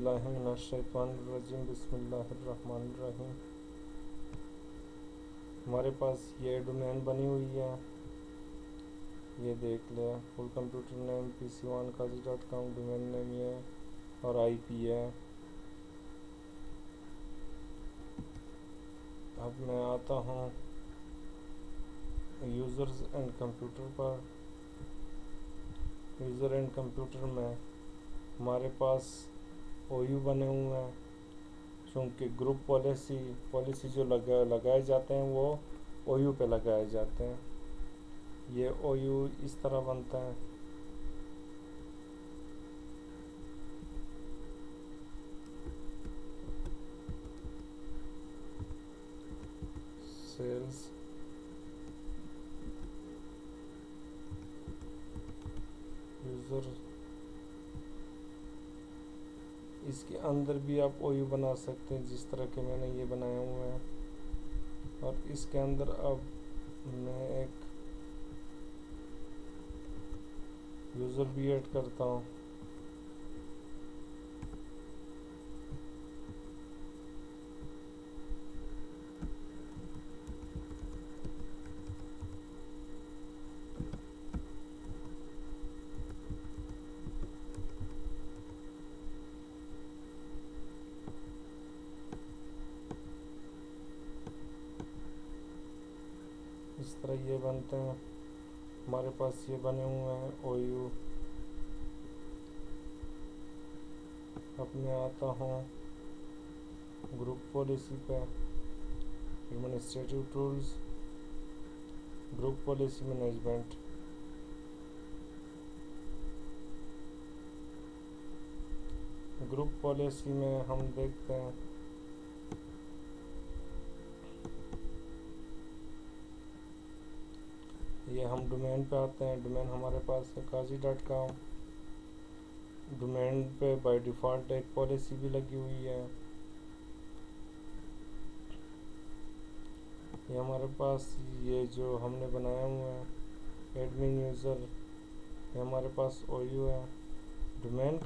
औज़ुबिल्लाहिमिनश्शैतानिर्रजीम बिस्मिल्लाहिर्रहमानिर्रहीम। हमारे पास ये डोमेन बनी हुई है, ये देख ले। Full computer name pc1kazi.com domain name ये और आईपी है। अब मैं आता हूँ यूज़र्स एंड कंप्यूटर पर। यूज़र एंड कंप्यूटर में हमारे पास ओयू बने हुए हैं, चूँकि ग्रुप पॉलिसी जो लगाए जाते हैं वो ओयू पे लगाए जाते हैं। ये ओयू इस तरह बनता है। सेल्स यूज़र, इसके अंदर भी आप ओयू बना सकते हैं जिस तरह के मैंने ये बनाए हुए हैं। और इसके अंदर अब मैं एक यूज़र भी ऐड करता हूँ। इस तरह ये बनते हैं। हमारे पास ये बने हुए हैं ओयू। अब मैं आता हूँ ग्रुप पॉलिसी पे, administrative tools, group policy management. Group policy में हम देखते हैं ये हम डोमेन पे आते हैं। डोमेन हमारे पास है kazi.com। डोमेन पे बाय डिफ़ॉल्ट एक पॉलिसी भी लगी हुई है। ये हमारे पास ये जो हमने बनाया हुआ है एडमिन यूज़र, ये हमारे पास ओयू है। डोमेन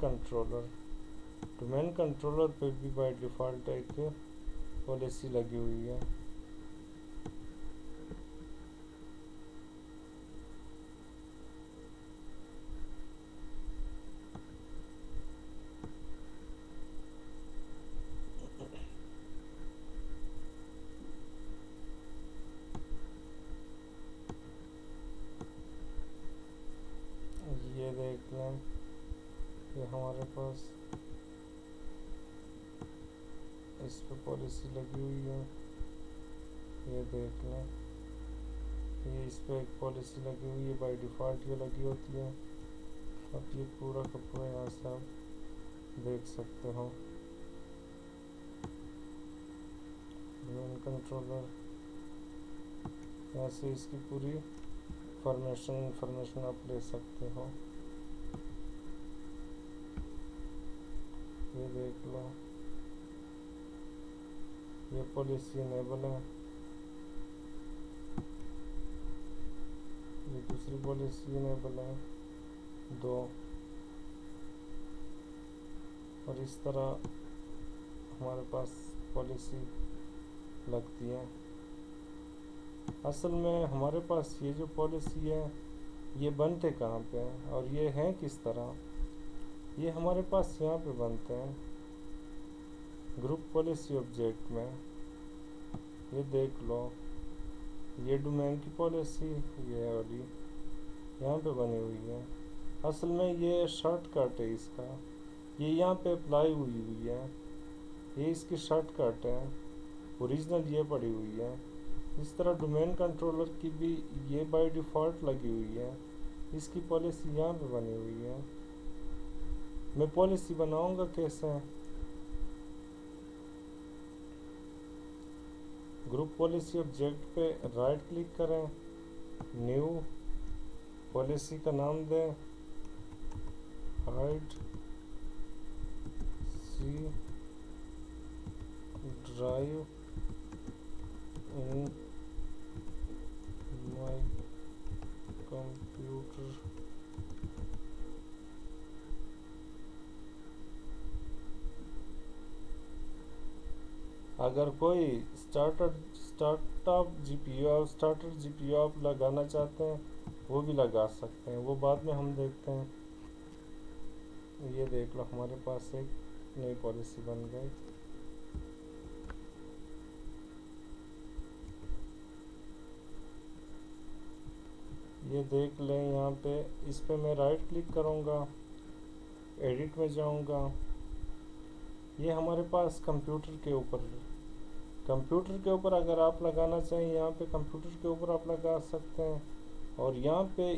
कंट्रोलर पे भी बाय डिफ़ॉल्ट एक पॉलिसी लगी हुई है। ये देख लें, ये हमारे पास इस पे पॉलिसी लगी हुई है। ये देख लें, ये इस पे एक पॉलिसी लगी हुई है, बाय डिफ़ॉल्ट ये लगी होती है। अब ये पूरा का पूरा यहाँ से आप देख सकते हो। डोमेन कंट्रोलर, यहाँ से इसकी पूरी इंफॉर्मेशन आप ले सकते हो। ये देख लो, ये पॉलिसी इनेबल है। ये दूसरी पॉलिसी इनेबल है 2। और इस तरह हमारे पास पॉलिसी लगती है। असल में हमारे पास ये जो पॉलिसी है ये बनते कहाँ पे हैं और ये हैं किस तरह, ये हमारे पास यहाँ पे बनते हैं ग्रुप पॉलिसी ऑब्जेक्ट में। ये देख लो, ये डोमेन की पॉलिसी ये वाली यहाँ पे बनी हुई है। असल में ये शॉर्टकट है इसका, ये यहाँ पे अप्लाई हुई है। ये इसकी शॉर्टकट है, ओरिजिनल ये पड़ी हुई है। इस तरह डोमेन कंट्रोलर की भी ये बाय डिफ़ॉल्ट लगी हुई है, इसकी पॉलिसी यहाँ पे बनी हुई है। मैं पॉलिसी बनाऊंगा कैसे? ग्रुप पॉलिसी ऑब्जेक्ट पे राइट क्लिक करें, न्यू पॉलिसी का नाम दें hide C drive in my computer. अगर कोई स्टार्टर जीपीयू आप लगाना चाहते हैं वो भी लगा सकते हैं, वो बाद में हम देखते हैं। ये देख लो हमारे पास एक नई पॉलिसी बन गई। ये देख लें यहाँ पे, इस पे मैं राइट क्लिक करूँगा, एडिट में जाऊँगा। ये हमारे पास कंप्यूटर के ऊपर अगर आप लगाना चाहें यहाँ पे कंप्यूटर के ऊपर आप लगा सकते हैं। और यहाँ पे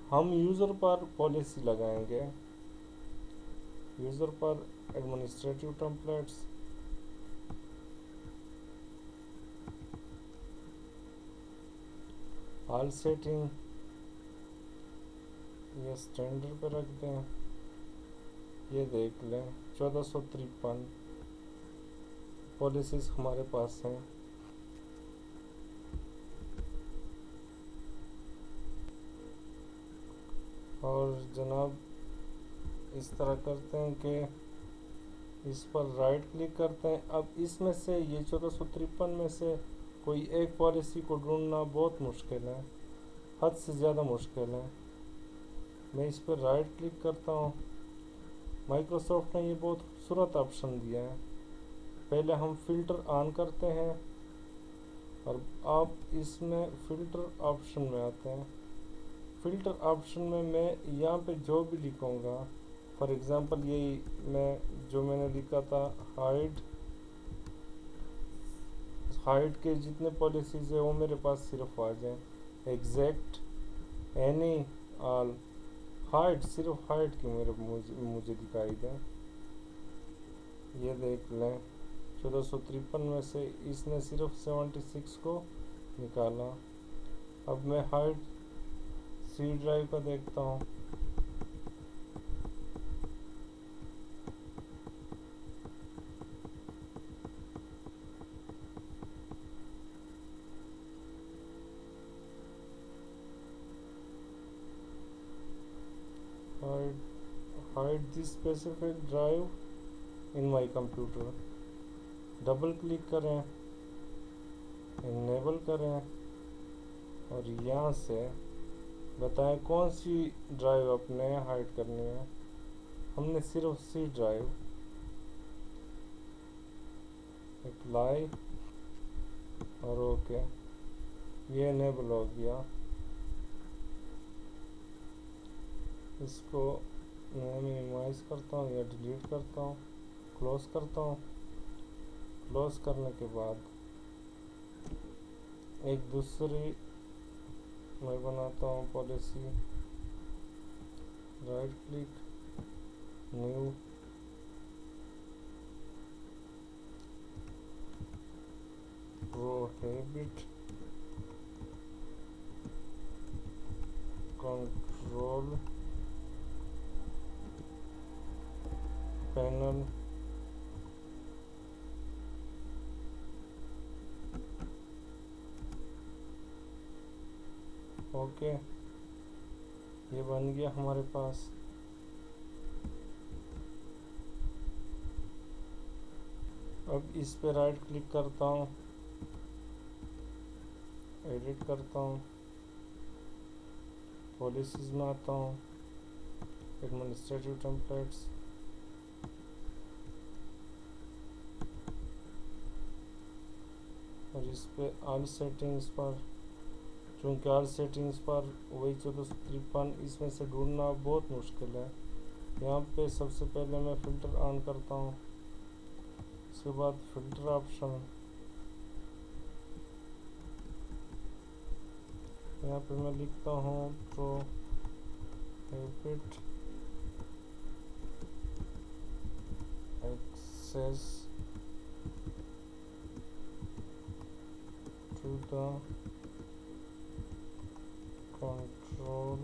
हम यूज़र पर पॉलिसी लगाएंगे, यूज़र पर एडमिनिस्ट्रेटिव टेम्पलेट्स, ऑल सेटिंग, ये स्टैंडर्ड पे रख दें। ये देख लें 1453 पॉलिसीज़ हमारे पास हैं। और जनाब इस तरह करते हैं कि इस पर राइट क्लिक करते हैं। अब इसमें से ये 1453 में से कोई एक पॉलिसी को ढूंढना बहुत मुश्किल है, हद से ज़्यादा मुश्किल है। मैं इस पर राइट क्लिक करता हूँ। माइक्रोसॉफ्ट ने ये बहुत खूबसूरत ऑप्शन दिया है। पहले हम फ़िल्टर ऑन करते हैं और आप इसमें फ़िल्टर ऑप्शन में आते हैं। फ़िल्टर ऑप्शन में मैं यहाँ पे जो भी लिखूँगा, फॉर एग्ज़ाम्पल यही मैंने लिखा था हाइड के जितने पॉलिसीज़ है वो मेरे पास सिर्फ आ जाएं। एग्जैक्ट, एनी, ऑल, हाइड, सिर्फ हाइड की मुझे दिखाई दें। ये देख लें 1453 में से इसने सिर्फ 76 को निकाला। अब मैं हाइड सी ड्राइव का देखता हूँ। Hide this specific drive in my computer. Double click करें, इनेबल करें और यहाँ से बताएं कौन सी ड्राइव अपने हाइड करनी है। हमने सिर्फ सी ड्राइव, अप्लाई और ओके, ये इनेबल हो गया। इसको मैं मिनिमाइज करता हूँ या डिलीट करता हूँ, क्लोज करता हूँ। क्लोज करने के बाद एक दूसरी मैं बनाता हूँ policy. Right click, new, prohibit control panel okay. ये बन गया हमारे पास। अब इस पे राइट क्लिक करता हूँ, एडिट करता हूँ, पॉलिसीज में आता हूँ, एडमिनिस्ट्रेटिव टेम्पलेट्स, और इस पे ऑल सेटिंग्स पर, चूँकि ऑल सेटिंग्स पर वही 1453 इसमें से ढूंढना बहुत मुश्किल है। यहाँ पे सबसे पहले मैं फ़िल्टर ऑन करता हूँ, उसके बाद फ़िल्टर ऑप्शन, यहाँ पे मैं लिखता हूँ prohibit access to the control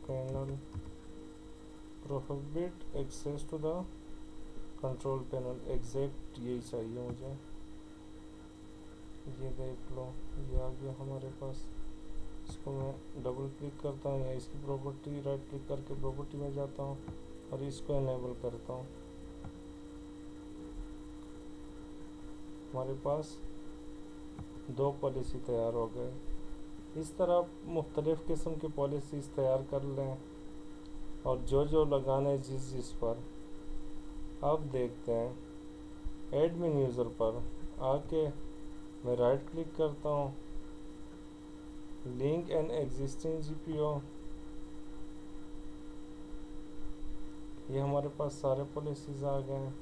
panel, prohibit access to the control panel. Exact यही चाहिए मुझे। ये देख लो ये आ गया हमारे पास। इसको मैं डबल क्लिक करता हूँ या इसकी प्रॉपर्टी, राइट क्लिक करके प्रॉपर्टी में जाता हूँ और इसको इनेबल करता हूँ। हमारे पास 2 पॉलिसी तैयार हो गए। इस तरह मुख्तलिफ़ किस्म की पॉलिसीज़ तैयार कर लें और जो जो लगाने जिस पर। अब देखते हैं एडमिन यूज़र पर आके मैं राइट क्लिक करता हूँ, लिंक एन एग्जिस्टिंग जीपीओ। ये हमारे पास सारे पॉलिसीज़ आ गए हैं।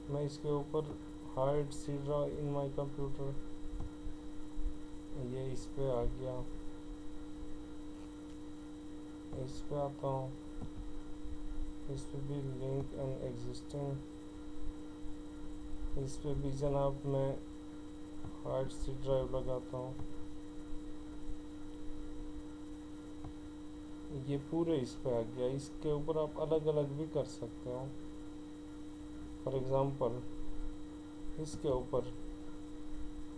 मैं इसके ऊपर hide C drive in my computer, ये इस पे आ गया। इस पे आता हूँ, इस पे भी लिंक एंड एग्जिस्टिंग, इस पे भी जनाब मैं हार्ड सी ड्राइव लगाता हूँ। ये पूरे इस पे आ गया। इसके ऊपर आप अलग अलग भी कर सकते हो। फॉर एग्ज़ाम्पल इसके ऊपर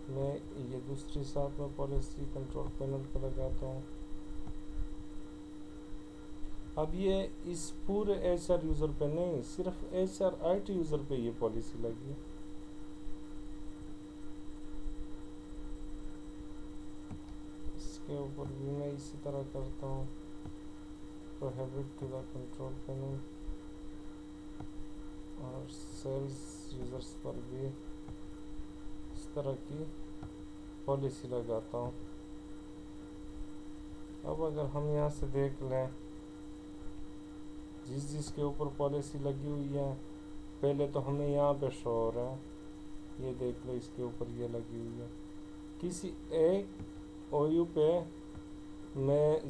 मैं ये दूसरी साथ में पॉलिसी कंट्रोल पैनल पर लगाता हूँ। अब ये इस पूरे HR यूज़र पे नहीं, सिर्फ HR IT यूज़र पे ये पॉलिसी लगी। इसके ऊपर भी मैं इसी तरह करता हूँ, prohibit to the control panel, और सेल्स यूज़र्स पर भी इस तरह की पॉलिसी लगाता हूँ। अब अगर हम यहाँ से देख लें जिसके ऊपर पॉलिसी लगी हुई है, पहले तो हमें यहाँ पे शो हो रहा है, ये देख लो इसके ऊपर ये लगी हुई है। किसी एक OU पे मैं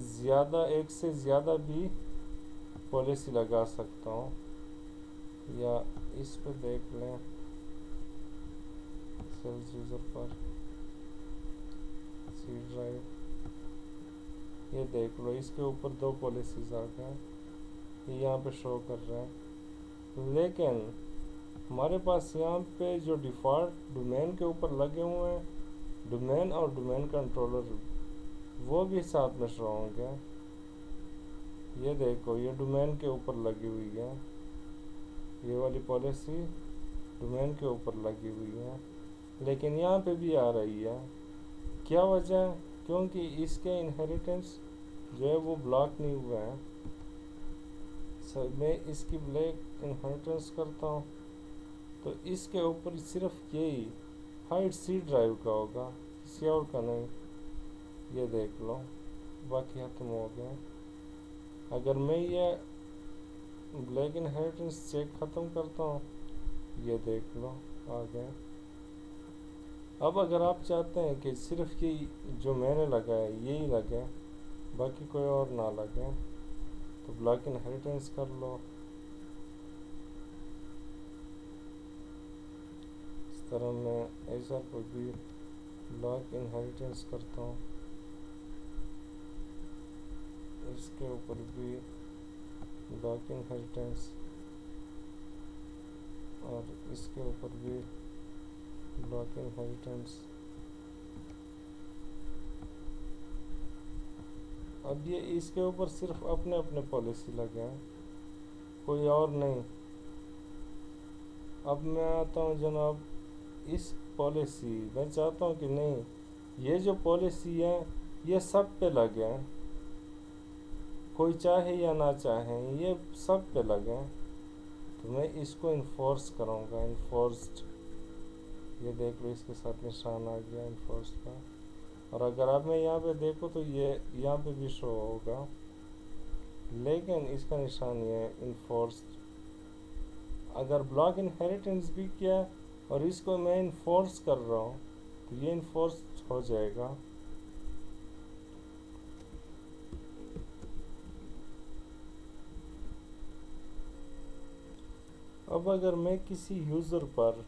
एक से ज़्यादा भी पॉलिसी लगा सकता हूँ। या इस पे देख लें सेल्स यूज़र पर सी ड्राइव, ये देख लो इसके ऊपर 2 पॉलिसीज़ आ गए, ये यहाँ पे शो कर रहा है। लेकिन हमारे पास यहाँ पे जो डिफ़ॉल्ट डोमेन के ऊपर लगे हुए हैं, डोमेन और डोमेन कंट्रोलर, वो भी साथ में शो होंगे। ये देखो ये डोमेन के ऊपर लगी हुई है, ये वाली पॉलिसी डोमेन के ऊपर लगी हुई है, लेकिन यहाँ पे भी आ रही है। क्या वजह है? क्योंकि इसके इनहेरिटेंस जो है वो ब्लॉक नहीं हुआ है। मैं इसकी ब्लैक इनहेरिटेंस करता हूँ तो इसके ऊपर सिर्फ यही हाइड सी ड्राइव का होगा, किसी और का नहीं। ये देख लो बाकी ख़त्म हो गया। अगर मैं ये ब्लैक इनहेरिटेंस चेक ख़त्म करता हूँ, ये देख लो आ गया। अब अगर आप चाहते हैं कि सिर्फ ये जो मैंने लगाया यही लगे, बाकी कोई और ना लगे, तो ब्लॉक इनहेरिटेंस कर लो। इस तरह मैं ऐसा कोई भी ब्लॉक इनहेरिटेंस करता हूँ, इसके ऊपर भी ब्लॉक इनहेरिटेंस, और इसके ऊपर भी ब्लॉक इनहेरिटेंस। अब ये इसके ऊपर सिर्फ अपने अपने पॉलिसी लगे हैं, कोई और नहीं। अब मैं आता हूँ जनाब इस पॉलिसी, मैं चाहता हूँ कि नहीं ये जो पॉलिसी है ये सब पे लगे हैं, कोई चाहे या ना चाहे ये सब पे लगे हैं, तो मैं इसको इन्फोर्स करूँगा। इन्फोर्स्ड, ये देख लो इसके साथ निशान आ गया इन्फोर्स्ड का। और अगर आप मैं यहाँ पे देखो तो ये यहाँ पे भी शो होगा, लेकिन इसका निशान ये है इन्फोर्स्ड। अगर ब्लॉक इनहेरिटेंस भी किया और इसको मैं इन्फोर्स कर रहा हूँ तो ये इन्फोर्स हो जाएगा। अब अगर मैं किसी यूज़र पर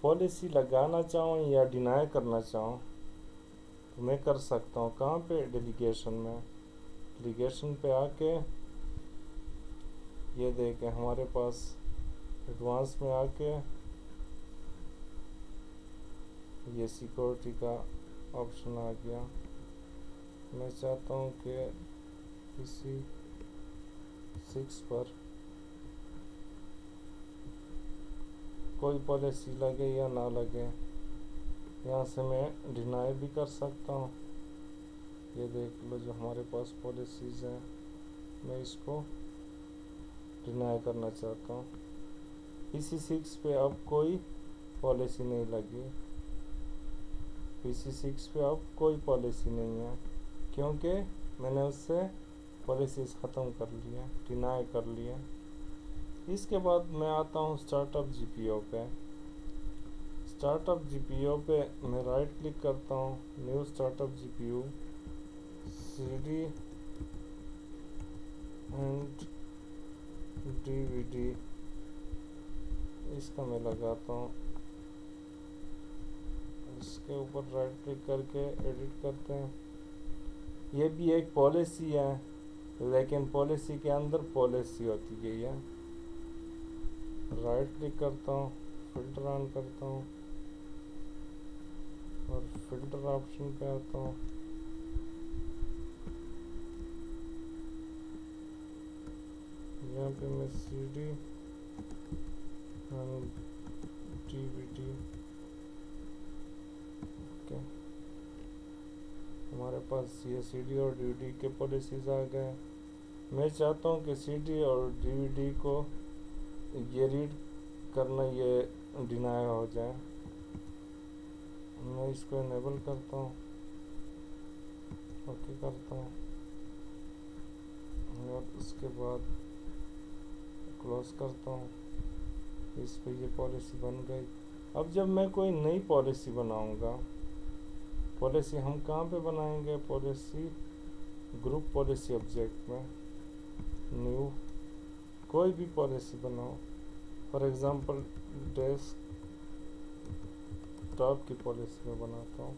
पॉलिसी लगाना चाहूँ या डिनाई करना चाहूँ तो मैं कर सकता हूँ। कहाँ पे? डेलीगेशन में। डेलीगेशन पे आके ये देखें हमारे पास एडवांस में आके ये सिक्योरिटी का ऑप्शन आ गया। मैं चाहता हूँ कि किसी 6 पर कोई पॉलिसी लगे या ना लगे, यहाँ से मैं डिनाई भी कर सकता हूँ। ये देख लो जो हमारे पास पॉलिसीज़ हैं, मैं इसको डिनाई करना चाहता हूँ। PC6 पे अब कोई पॉलिसी नहीं लगी, PC6 पे अब कोई पॉलिसी नहीं है, क्योंकि मैंने उससे पॉलिसीज़ ख़त्म कर लिया, डिनाई कर लिया। इसके बाद मैं आता हूँ स्टार्टअप GPO पे। स्टार्टअप GPO पे मैं राइट क्लिक करता हूँ, new startup GPU, CD and DVD, इसका मैं लगाता हूँ। इसके ऊपर राइट क्लिक करके एडिट करते हैं। ये भी एक पॉलिसी है, लेकिन पॉलिसी के अंदर पॉलिसी होती है ये। राइट क्लिक करता हूँ, फिल्टर ऑन करता हूँ और फिल्टर ऑप्शन पे आता हूँ। यहाँ पे मैं CD एंड DVD, ओके, हमारे पास ये CD और DVD के पॉलिसीज़ आ गए। मैं चाहता हूँ कि CD और DVD को ये रीड करना ये डिनाई हो जाए। मैं इसको इनेबल करता हूँ, ओके करता हूँ और उसके बाद क्लोज करता हूँ। इस पे ये पॉलिसी बन गई। अब जब मैं कोई नई पॉलिसी बनाऊंगा, पॉलिसी हम कहाँ पे बनाएंगे? पॉलिसी ग्रुप पॉलिसी ऑब्जेक्ट में, न्यू, कोई भी पॉलिसी बनाओ। फॉर एग्ज़ाम्पल डेस्कटॉप की पॉलिसी में बनाता हूँ।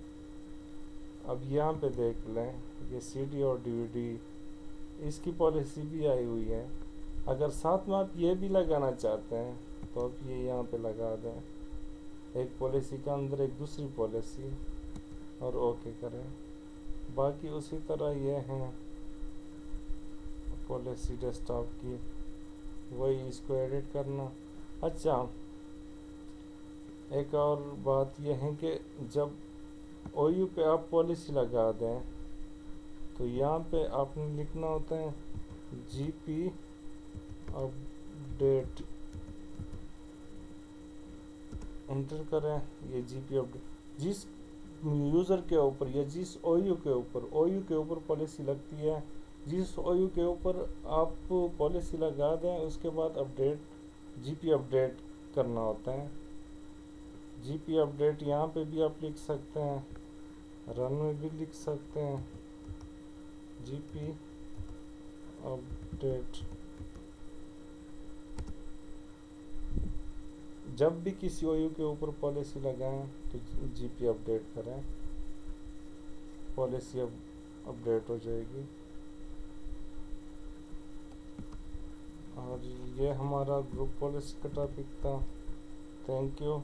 अब यहाँ पे देख लें, ये CD और DVD इसकी पॉलिसी भी आई हुई है। अगर साथ में आप ये भी लगाना चाहते हैं तो आप ये यहाँ पे लगा दें, एक पॉलिसी के अंदर एक दूसरी पॉलिसी, और ओके करें। बाकी उसी तरह ये हैं पॉलिसी डेस्कटॉप की, वही इसको एडिट करना। अच्छा, एक और बात यह है कि जब OU पे आप पॉलिसी लगा दें तो यहाँ पे आपने लिखना होता है GP अपडेट, एंटर करें। ये GP अपडेट जिस यूज़र के ऊपर या जिस OU के ऊपर पॉलिसी लगती है, जिस OU के ऊपर आप पॉलिसी लगा दें, उसके बाद अपडेट GP अपडेट करना होता है। GP अपडेट यहाँ पे भी आप लिख सकते हैं, रन में भी लिख सकते हैं, GP अपडेट। जब भी किसी OU के ऊपर पॉलिसी लगाएं तो GP अपडेट करें, पॉलिसी अपडेट हो जाएगी। और ये हमारा ग्रुप पॉलिसी का टॉपिक था। Thank you.